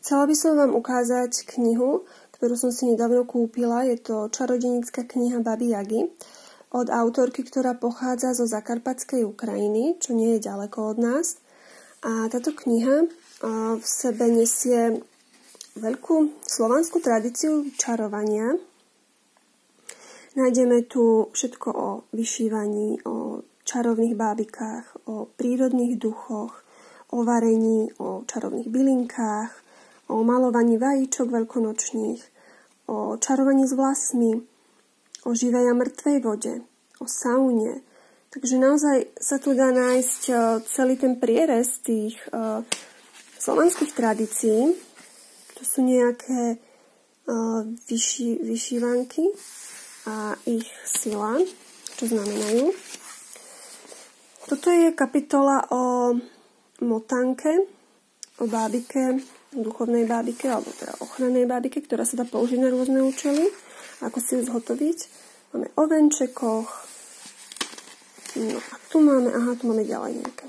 Chcela by som vám ukázať knihu, ktorú som si nedávno kúpila. Je to čarodejnícka kniha Baby Jagy od autorky, ktorá pochádza zo Zakarpatskej Ukrajiny, čo nie je ďaleko od nás. A táto kniha v sebe nesie veľkú slovanskú tradíciu čarovania. Nájdeme tu všetko o vyšívaní, o čarovných bábikách, o prírodných duchoch, o varení, o čarovných bylinkách, o malovaní vajíčok veľkonočných, o čarovaní s vlasmi, o živej a mŕtvej vode, o saune. Takže naozaj sa tu dá nájsť celý ten prierez tých slovanských tradícií. To sú nejaké vyšívanky a ich sila, čo znamenajú. Toto je kapitola o motanke, o bábike, duchovnej bábike, alebo teda ochrannej bábike, ktorá sa dá použiť na rôzne účely. Ako si ju zhotoviť. Máme o venčekoch. No a tu máme ďalej nejaké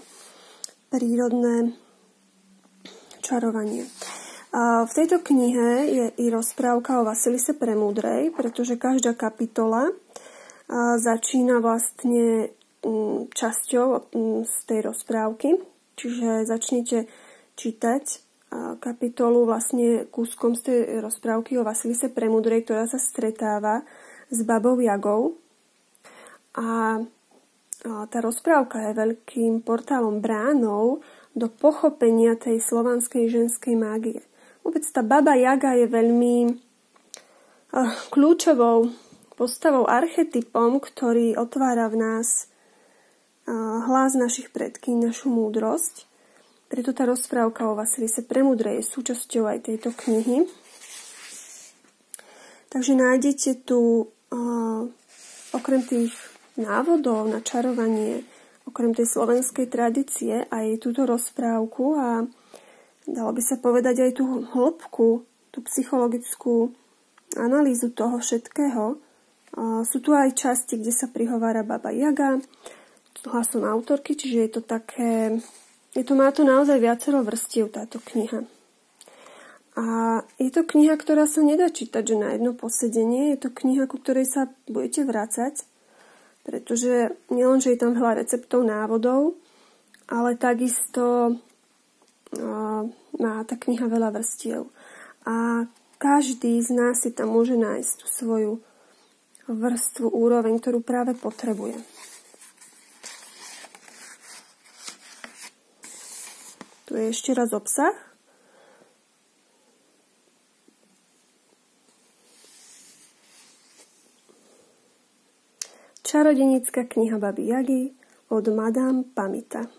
prírodné čarovanie. V tejto knihe je i rozprávka o Vasilise Premúdrej, pretože každá kapitola začína vlastne časťou z tej rozprávky. Čiže začnete čítať kapitolu vlastne kúskom z tej rozprávky o Vasilise Premúdrej, ktorá sa stretáva s babou Jagou. A tá rozprávka je veľkým portálom, bránou do pochopenia tej slovanskej ženskej mágie. Vôbec tá baba Jaga je veľmi kľúčovou postavou, archetypom, ktorý otvára v nás hlas našich predkýň, našu múdrosť. Preto tá rozprávka o Vasilise Premúdrej je súčasťou aj tejto knihy. Takže nájdete tu okrem tých návodov na čarovanie, okrem tej slovenskej tradície aj túto rozprávku a dalo by sa povedať aj tú hĺbku, tú psychologickú analýzu toho všetkého. Sú tu aj časti, kde sa prihovára baba Jaga hlasom autorky, čiže je to také... Má to naozaj viacero vrstiev táto kniha. A je to kniha, ktorá sa nedá čítať, že na jedno posedenie. Je to kniha, ku ktorej sa budete vracať, pretože nielenže je tam veľa receptov, návodov, ale takisto má tá kniha veľa vrstiev. A každý z nás si tam môže nájsť tú svoju vrstvu, úroveň, ktorú práve potrebuje. Tu je ešte raz obsah. Čarodejnícka kniha Baby Jagy od Madame Pamita.